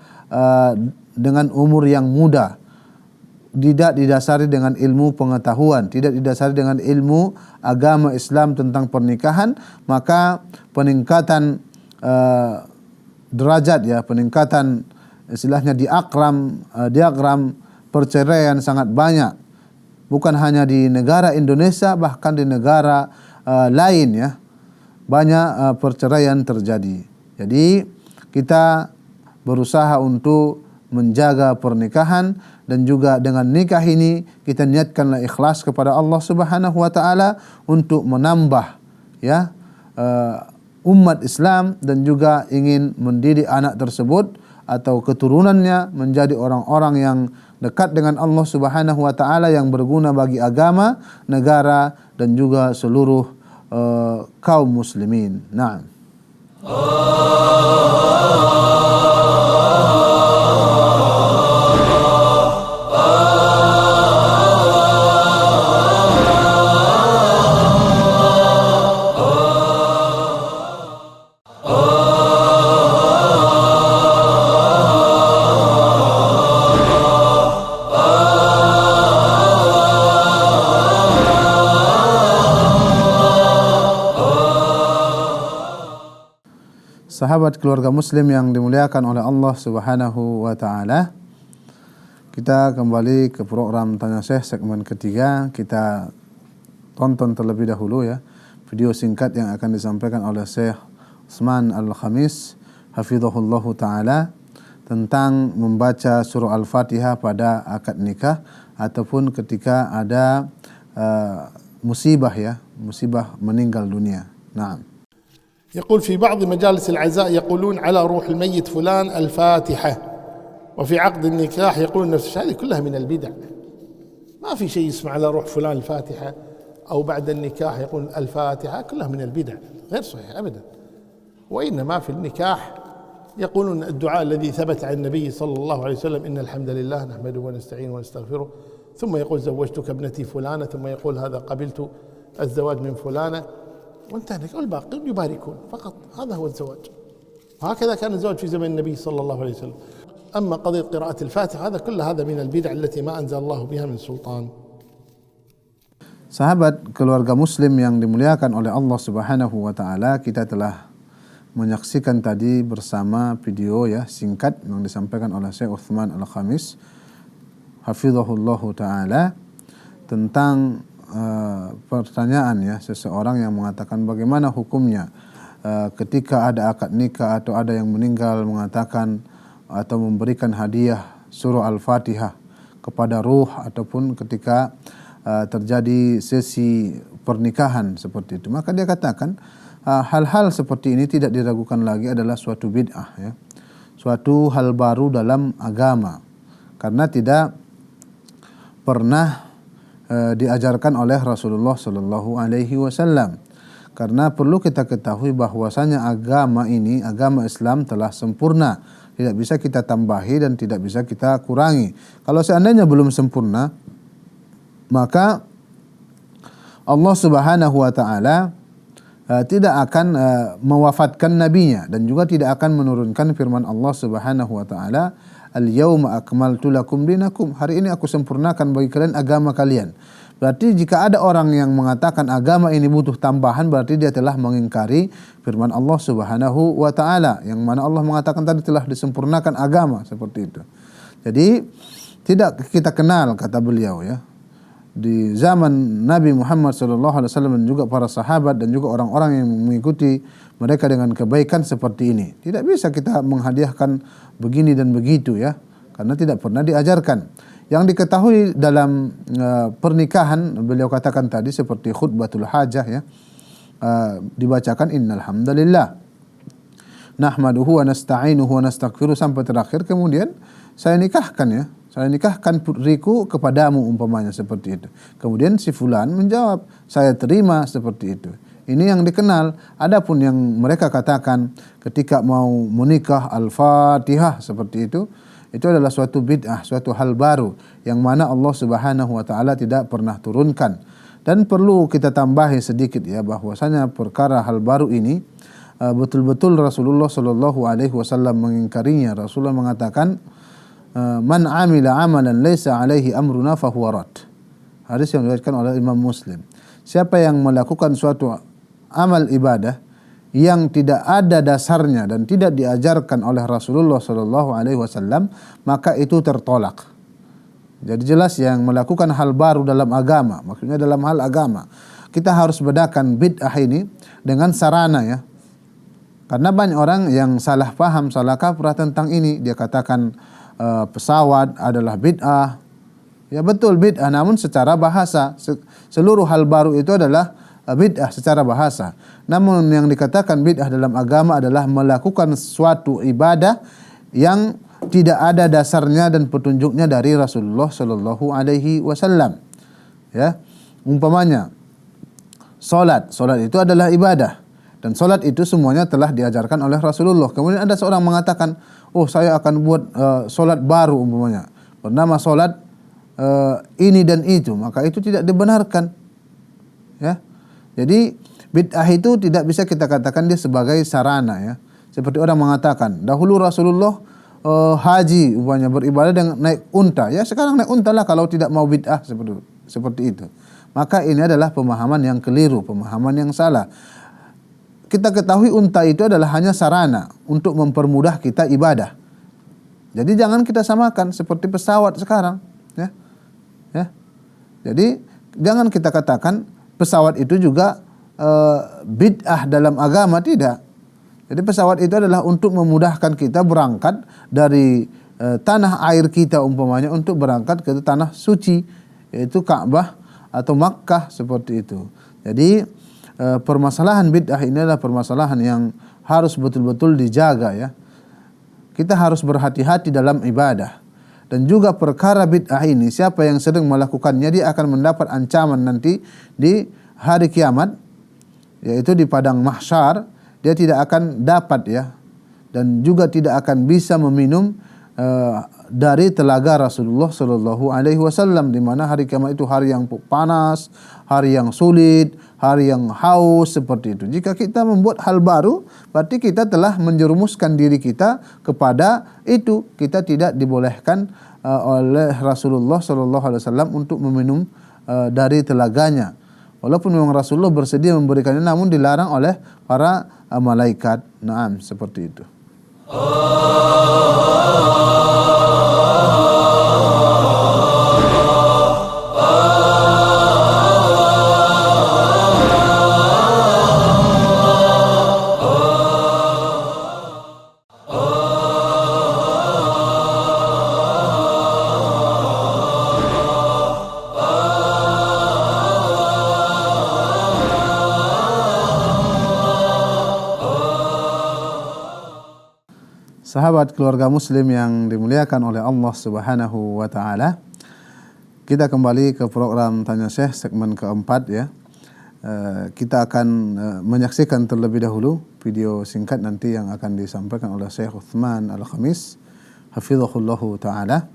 dengan umur yang muda, tidak didasari dengan ilmu pengetahuan, tidak didasari dengan ilmu agama Islam tentang pernikahan, maka peningkatan derajat, ya, peningkatan istilahnya diagram perceraian sangat banyak. Bukan hanya di negara Indonesia, bahkan di negara lain, ya, banyak perceraian terjadi. Jadi kita berusaha untuk menjaga pernikahan dan juga dengan nikah ini kita niatkanlah ikhlas kepada Allah Subhanahu wa taala untuk menambah, ya, umat Islam dan juga ingin mendidik anak tersebut atau keturunannya menjadi orang-orang yang dekat dengan Allah Subhanahu wa taala, yang berguna bagi agama, negara dan juga seluruh kaum muslimin. Naam. Sahabat keluarga muslim yang dimuliakan oleh Allah Subhanahu wa taala, kita kembali ke program Tanya Syekh segmen ketiga. Kita tonton terlebih dahulu, ya, video singkat yang akan disampaikan oleh Syekh Utsman Al-Khamis hafizahullahu taala tentang membaca surah Al-Fatihah pada akad nikah ataupun ketika ada musibah, ya, musibah meninggal dunia. Naam. يقول في بعض مجالس العزاء يقولون على روح الميت فلان الفاتحة، وفي عقد النكاح يقولون نفس الشيء. هذه كلها من البدع. ما في شيء اسمه على روح فلان الفاتحة، أو بعد النكاح يقول الفاتحة، كلها من البدع غير صحيح أبدا. وإنما في النكاح يقولون الدعاء الذي ثبت عن النبي صلى الله عليه وسلم: إن الحمد لله نحمده ونستعينه ونستغفره، ثم يقول زوجتك ابنتي فلانة، ثم يقول هذا قبلت الزواج من فلانة، وانتهى. والباقي يباركون فقط. هذا هو الزواج، وهكذا كان الزواج في زمن النبي صلى الله عليه وسلم. أما قضية قراءة الفاتحة هذا من البدع التي ما أنزل الله بها من سلطان. Sahabat keluarga muslim yang dimuliakan oleh Allah Subhanahu wa taala, kita telah menyaksikan tadi bersama video, ya, singkat yang disampaikan oleh Syekh Utsman Al-Khamis hafizahullahu taala tentang pertanyaan, ya, seseorang yang mengatakan bagaimana hukumnya ketika ada akad nikah atau ada yang meninggal mengatakan atau memberikan hadiah surah Al-Fatihah kepada ruh, ataupun ketika terjadi sesi pernikahan seperti itu, maka dia katakan hal-hal seperti ini tidak diragukan lagi adalah suatu bid'ah, ya, suatu hal baru dalam agama, karena tidak pernah diajarkan oleh Rasulullah Sallallahu Alaihi Wasallam. Karena perlu kita ketahui bahwasanya agama ini, agama Islam telah sempurna, tidak bisa kita tambahi dan tidak bisa kita kurangi. Kalau seandainya belum sempurna, maka Allah Subhanahu wa taala tidak akan mewafatkan nabinya, dan juga tidak akan menurunkan firman Allah Subhanahu wa taala, "Al-yauma akmaltu lakum dinakum." Hari ini aku sempurnakan bagi kalian agama kalian. Berarti jika ada orang yang mengatakan agama ini butuh tambahan, berarti dia telah mengingkari firman Allah Subhanahu wa taala, yang mana Allah mengatakan tadi telah disempurnakan agama seperti itu. Jadi tidak kita kenal, kata beliau, ya, di zaman Nabi Muhammad SAW dan juga para sahabat dan juga orang-orang yang mengikuti mereka dengan kebaikan seperti ini. Tidak bisa kita menghadiahkan begini dan begitu, ya, karena tidak pernah diajarkan. Yang diketahui dalam pernikahan, beliau katakan tadi seperti khutbatul hajah, ya, dibacakan innal hamdalillah nahmaduhu wa nasta'inuhu wa nastaghfiruh sampai terakhir, kemudian saya nikahkan, ya, saya nikahkan putriku kepadamu, umpamanya seperti itu. Kemudian si fulan menjawab, saya terima, seperti itu. Ini yang dikenal. Adapun yang mereka katakan ketika mau menikah Al-Fatihah seperti itu adalah suatu bid'ah, suatu hal baru yang mana Allah Subhanahu wa taala tidak pernah turunkan. Dan perlu kita tambahi sedikit, ya, bahwasanya perkara hal baru ini betul-betul Rasulullah sallallahu alaihi wasallam mengingkarinya. Rasulullah mengatakan, "Man 'amila 'amalan laisa 'alaihi amruna fahuwa rad." Hadis yang diriwayatkan oleh Imam Muslim. Siapa yang melakukan suatu amal ibadah yang tidak ada dasarnya dan tidak diajarkan oleh Rasulullah sallallahu alaihi wasallam, maka itu tertolak. Jadi jelas yang melakukan hal baru dalam agama, maksudnya dalam hal agama, kita harus bedakan bid'ah ini dengan sarana, ya. Karena banyak orang yang salah paham, salah kaprah tentang ini. Dia katakan pesawat adalah bid'ah. Ya betul bid'ah, namun secara bahasa seluruh hal baru itu adalah bid'ah secara bahasa. Namun yang dikatakan bid'ah dalam agama adalah melakukan suatu ibadah yang tidak ada dasarnya dan petunjuknya dari Rasulullah Shallallahu Alaihi Wasallam. Ya, umpamanya salat itu adalah ibadah, dan salat itu semuanya telah diajarkan oleh Rasulullah. Kemudian ada seorang mengatakan, oh saya akan buat salat baru, umpamanya bernama salat ini dan itu, maka itu tidak dibenarkan. Ya. Jadi bid'ah itu tidak bisa kita katakan dia sebagai sarana, ya. Seperti orang mengatakan dahulu Rasulullah haji, umpamanya beribadah dengan naik unta, ya sekarang naik unta lah kalau tidak mau bid'ah, seperti itu. Maka ini adalah pemahaman yang keliru, pemahaman yang salah. Kita ketahui unta itu adalah hanya sarana untuk mempermudah kita ibadah. Jadi jangan kita samakan seperti pesawat sekarang, ya. Ya. Jadi jangan kita katakan pesawat itu juga bid'ah dalam agama, tidak. Jadi pesawat itu adalah untuk memudahkan kita berangkat dari tanah air kita, umpamanya untuk berangkat ke tanah suci, yaitu Ka'bah atau Makkah, seperti itu. Jadi permasalahan bid'ah ini adalah permasalahan yang harus betul-betul dijaga, ya. Kita harus berhati-hati dalam ibadah. Dan juga perkara bid'ah ini, siapa yang sedang melakukannya, dia akan mendapat ancaman nanti di hari kiamat, yaitu di padang mahsyar. Dia tidak akan dapat, ya, dan juga tidak akan bisa meminum dari telaga Rasulullah Sallallahu Alaihi Wasallam, di mana hari kiamat itu hari yang panas, hari yang sulit, hari yang haus, seperti itu. Jika kita membuat hal baru, berarti kita telah menjerumuskan diri kita kepada itu. Kita tidak dibolehkan oleh Rasulullah Sallallahu Alaihi Wasallam untuk meminum dari telaganya. Walaupun memang Rasulullah bersedia memberikannya, namun dilarang oleh para malaikat. Naam, seperti itu. Sahabat keluarga muslim yang dimuliakan oleh Allah Subhanahu wa taala. Kita kembali ke program Tanya Syekh segmen keempat ya. Kita akan menyaksikan terlebih dahulu video singkat nanti yang akan disampaikan oleh Syekh Uthman Al-Khamis hafizahullahu taala.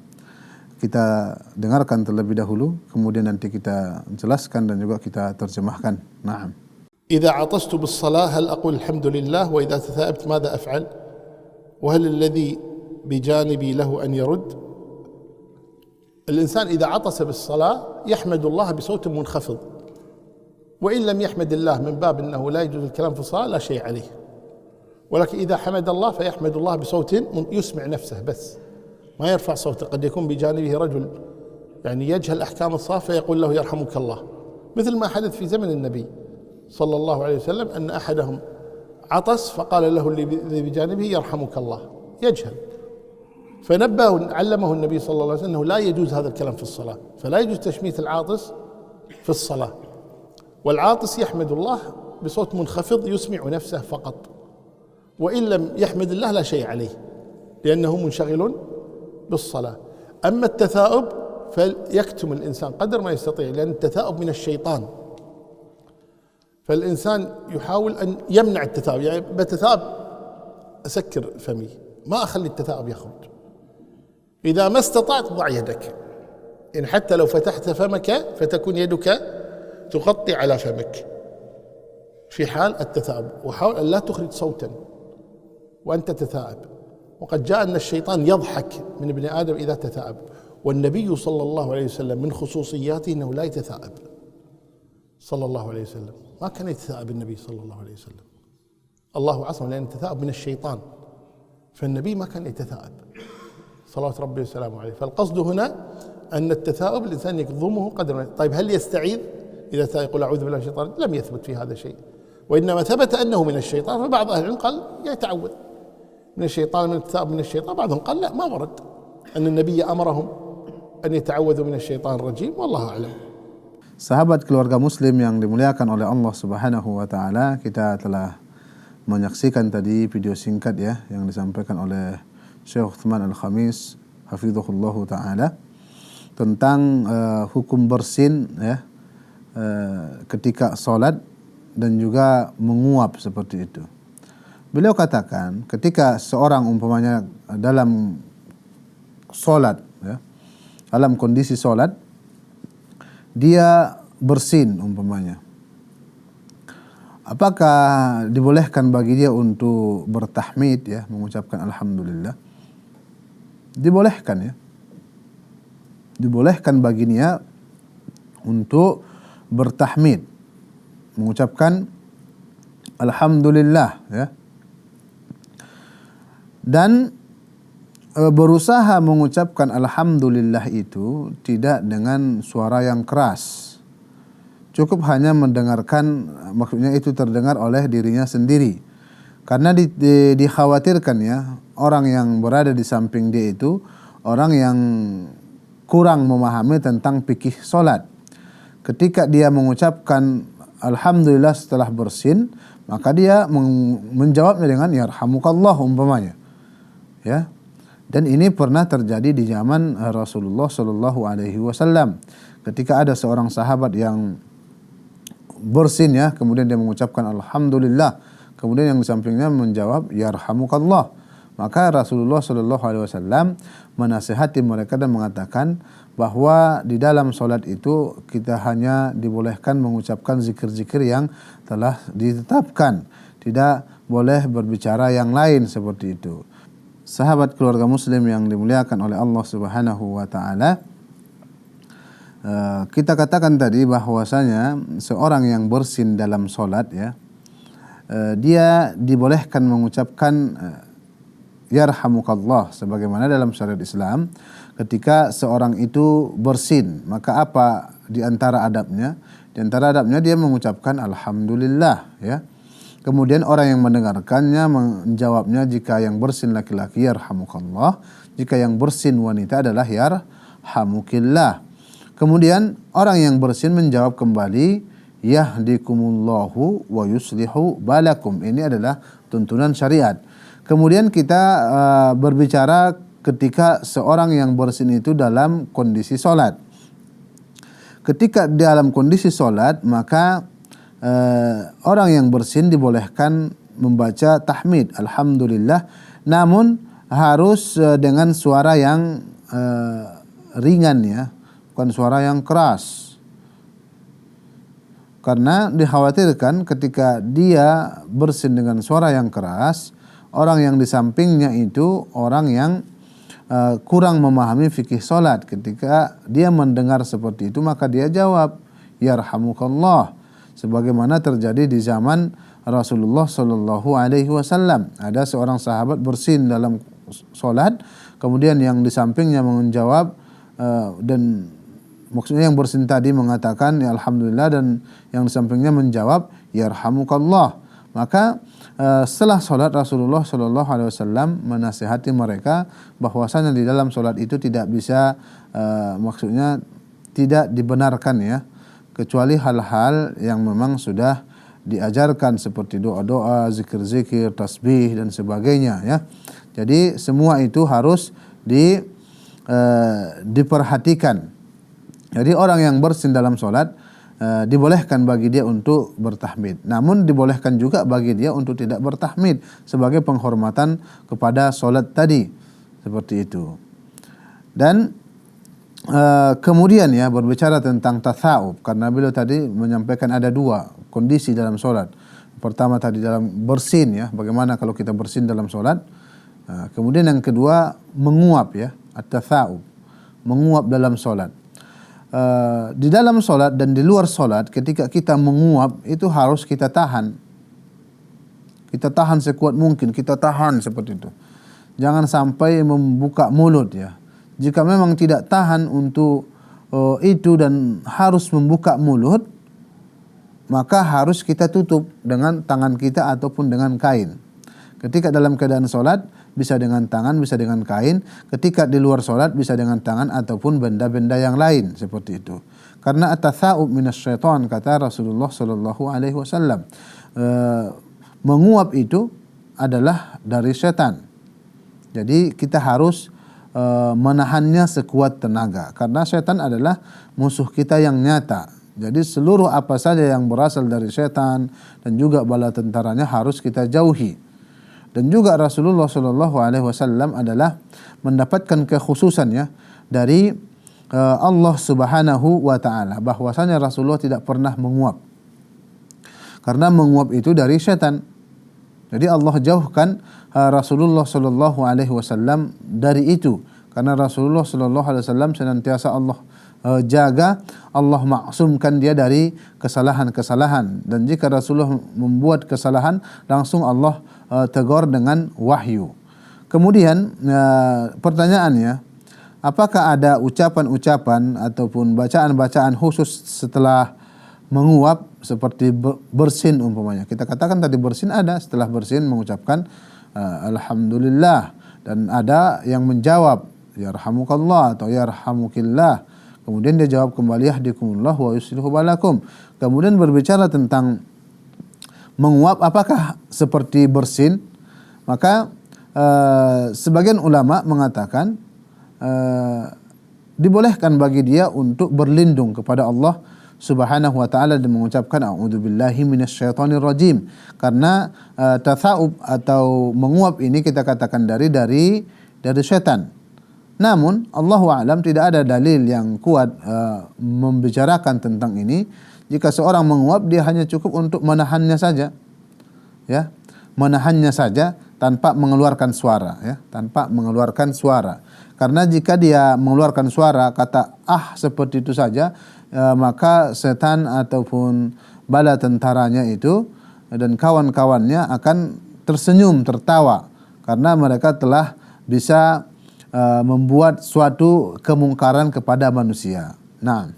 Kita dengarkan terlebih dahulu, kemudian nanti kita jelaskan dan juga kita terjemahkan. Naam. إذا عطست بالصلاة هل أقول الحمد لله وإذا تثاءبت ماذا أفعل؟ وهل الذي بجانبي له أن يرد؟ الإنسان إذا عطس بالصلاة يحمد الله بصوت منخفض، وإن لم يحمد الله من باب أنه لا يجوز الكلام في الصلاة لا شيء عليه، ولكن إذا حمد الله فيحمد الله بصوت يسمع نفسه بس، ما يرفع صوته. قد يكون بجانبه رجل يعني يجهل أحكام الصلاة فيقول له يرحمك الله، مثل ما حدث في زمن النبي صلى الله عليه وسلم أن أحدهم عطس فقال له الذي بجانبه يرحمك الله، يجهل، فنبه علمه النبي صلى الله عليه وسلم أنه لا يجوز هذا الكلام في الصلاة، فلا يجوز تشميت العاطس في الصلاة، والعاطس يحمد الله بصوت منخفض يسمع نفسه فقط، وإن لم يحمد الله لا شيء عليه لأنه منشغل بالصلاة. أما التثاؤب فيكتم الإنسان قدر ما يستطيع، لأن التثاؤب من الشيطان، فالإنسان يحاول أن يمنع التثاؤب، يعني بتثاؤب أسكر فمي، ما أخلي التثاؤب يخرج. إذا ما استطعت ضع يدك، إن حتى لو فتحت فمك فتكون يدك تغطي على فمك في حال التثاؤب، وحاول أن لا تخرج صوتا وأنت تثاءب. وقد جاء أن الشيطان يضحك من ابن آدم إذا تثاءب، والنبي صلى الله عليه وسلم من خصوصياته أنه لا يتثاءب صلى الله عليه وسلم، ما كان يتثاءب النبي صلى الله عليه وسلم، الله عصمه، لأن التثاؤب من الشيطان، فالنبي ما كان يتثاءب صلوات ربي وسلامه عليه. فالقصد هنا أن التثاؤب الإنسان يكظمه قدر ما. طيب هل يستعيذ إذا يقول أعوذ بالله من الشيطان؟ لم يثبت في هذا شيء، وإنما ثبت أنه من الشيطان، فبعض أهل العلم قال يتعوذ من الشيطان، من التثاؤب من الشيطان، بعضهم قال لا، ما ورد أن النبي أمرهم أن يتعوذوا من الشيطان الرجيم، والله أعلم. Sahabat keluarga muslim yang dimuliakan oleh Allah Subhanahu wa taala, kita telah menyaksikan tadi video singkat ya yang disampaikan oleh Syekh Uthman Al-Khamis hafizahullahu taala tentang hukum bersin ya ketika salat dan juga menguap seperti itu. Beliau katakan ketika seorang umpamanya dalam salat ya, dalam kondisi salat dia bersin umpamanya, apakah dibolehkan bagi dia untuk bertahmid ya, mengucapkan alhamdulillah? Dibolehkan ya, dibolehkan baginya untuk bertahmid, mengucapkan alhamdulillah ya, dan berusaha mengucapkan alhamdulillah itu tidak dengan suara yang keras. Cukup hanya mendengarkan, maksudnya itu terdengar oleh dirinya sendiri. Karena dikhawatirkan ya, orang yang berada di samping dia itu orang yang kurang memahami tentang fikih salat. Ketika dia mengucapkan alhamdulillah setelah bersin, maka dia menjawabnya dengan yarhamukallah umpamanya. Ya. Dan ini pernah terjadi di zaman Rasulullah Shallallahu Alaihi Wasallam. Ketika ada seorang sahabat yang bersin ya, kemudian dia mengucapkan alhamdulillah, kemudian yang di sampingnya menjawab yarhamukallah, maka Rasulullah Shallallahu Alaihi Wasallam menasihati mereka dan mengatakan bahwa di dalam solat itu kita hanya dibolehkan mengucapkan zikir-zikir yang telah ditetapkan, tidak boleh berbicara yang lain seperti itu. Sahabat keluarga muslim yang dimuliakan oleh Allah Subhanahu wa taala, kita katakan tadi bahwasanya seorang yang bersin dalam salat ya, dia dibolehkan mengucapkan yarhamukallah sebagaimana dalam syariat Islam. Ketika seorang itu bersin, maka apa di antara adabnya? Di antara adabnya dia mengucapkan alhamdulillah ya. Kemudian orang yang mendengarkannya menjawabnya, jika yang bersin laki-laki yarhamukallah, jika yang bersin wanita adalah yarhamukillah. Kemudian orang yang bersin menjawab kembali yahdikumullahu wa yuslihu balakum. Ini adalah tuntunan syariat. Kemudian kita berbicara ketika seorang yang bersin itu dalam kondisi sholat. Ketika dalam kondisi sholat, maka orang yang bersin dibolehkan membaca tahmid, alhamdulillah, namun harus dengan suara yang ringan ya, bukan suara yang keras. Karena dikhawatirkan ketika dia bersin dengan suara yang keras, orang yang di sampingnya itu orang yang kurang memahami fikih solat. Ketika dia mendengar seperti itu, maka dia jawab yarhamukallah, sebagaimana terjadi di zaman Rasulullah Shallallahu Alaihi Wasallam. Ada seorang sahabat bersin dalam solat, kemudian yang di sampingnya menjawab dan maksudnya yang bersin tadi mengatakan ya alhamdulillah, dan yang di sampingnya menjawab yarhamukallah. Maka setelah sholat, Rasulullah Shallallahu Alaihi Wasallam menasihati mereka bahwasanya di dalam sholat itu tidak bisa maksudnya tidak dibenarkan ya, kecuali hal-hal yang memang sudah diajarkan seperti doa-doa, zikir-zikir, tasbih dan sebagainya ya. Jadi semua itu harus diperhatikan. Jadi orang yang bersin dalam sholat dibolehkan bagi dia untuk bertahmid. Namun dibolehkan juga bagi dia untuk tidak bertahmid sebagai penghormatan kepada solat tadi. Seperti itu. Dan kemudian ya berbicara tentang tatha'ub, karena beliau tadi menyampaikan ada dua kondisi dalam solat. Pertama tadi dalam bersin ya, bagaimana kalau kita bersin dalam solat. Kemudian yang kedua menguap ya, at-tatha'ub, menguap dalam solat. Di dalam solat dan di luar solat, ketika kita menguap itu harus kita tahan. Kita tahan sekuat mungkin, kita tahan seperti itu. Jangan sampai membuka mulut ya. Jika memang tidak tahan untuk itu dan harus membuka mulut, maka harus kita tutup dengan tangan kita ataupun dengan kain. Ketika dalam keadaan solat bisa dengan tangan, bisa dengan kain. Ketika di luar solat bisa dengan tangan ataupun benda-benda yang lain seperti itu. Karena at-tatha'ub minasyaitan, kata Rasulullah Sallallahu Alaihi Wasallam. Menguap itu adalah dari setan. Jadi kita harus menahannya sekuat tenaga. Karena setan adalah musuh kita yang nyata. Jadi seluruh apa saja yang berasal dari setan dan juga bala tentaranya harus kita jauhi. Dan juga Rasulullah Shallallahu Alaihi Wasallam adalah mendapatkan kekhususan ya dari Allah Subhanahu Wa Taala, bahwasanya Rasulullah tidak pernah menguap, karena menguap itu dari setan. Jadi Allah jauhkan Rasulullah Shallallahu Alaihi Wasallam dari itu, karena Rasulullah Shallallahu Alaihi Wasallam senantiasa Allah jaga, Allah maksumkan dia dari kesalahan-kesalahan. Dan jika Rasulullah membuat kesalahan, langsung Allah tegur dengan wahyu. Kemudian pertanyaannya, apakah ada ucapan-ucapan ataupun bacaan-bacaan khusus setelah menguap seperti bersin umpamanya? Kita katakan tadi bersin ada, setelah bersin mengucapkan alhamdulillah, dan ada yang menjawab yarhamukallah atau yarhamukillah. Kemudian dia jawab kembali yahdikumullah wa yuslihu balakum. Kemudian berbicara tentang menguap apakah seperti bersin? Maka sebagian ulama mengatakan dibolehkan bagi dia untuk berlindung kepada Allah Subhanahu wa taala dan mengucapkan a'udzubillahi minasyaitonir rajim. Karena tatha'ub atau menguap ini kita katakan dari setan. Namun Allahu a'lam tidak ada dalil yang kuat membicarakan tentang ini. Jika seorang menguap, dia hanya cukup untuk menahannya saja, ya, menahannya saja tanpa mengeluarkan suara, ya, tanpa mengeluarkan suara. Karena jika dia mengeluarkan suara kata seperti itu saja, maka setan ataupun bala tentaranya itu dan kawan-kawannya akan tersenyum, tertawa, karena mereka telah bisa membuat suatu kemungkaran kepada manusia. Nah,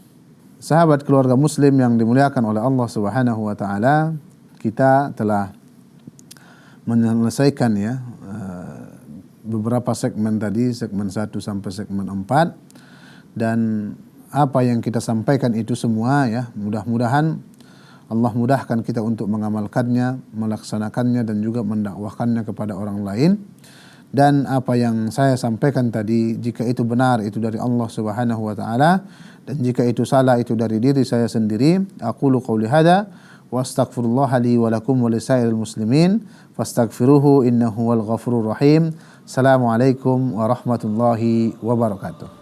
sahabat keluarga muslim yang dimuliakan oleh Allah Subhanahu wa taala, kita telah menyelesaikan ya beberapa segmen tadi, segmen 1 sampai segmen 4, dan apa yang kita sampaikan itu semua ya mudah-mudahan Allah mudahkan kita untuk mengamalkannya, melaksanakannya dan juga mendakwahkannya kepada orang lain. Dan apa yang saya sampaikan tadi, jika itu benar itu dari Allah Subhanahu wa taala, dan jika itu salah itu dari diri saya sendiri. Aqulu qauli hadza wa astaghfirullah li wa lakum wa lisairil muslimin fastaghfiruhu innahu wal ghafurur rahim. Assalamualaikum warahmatullahi wabarakatuh.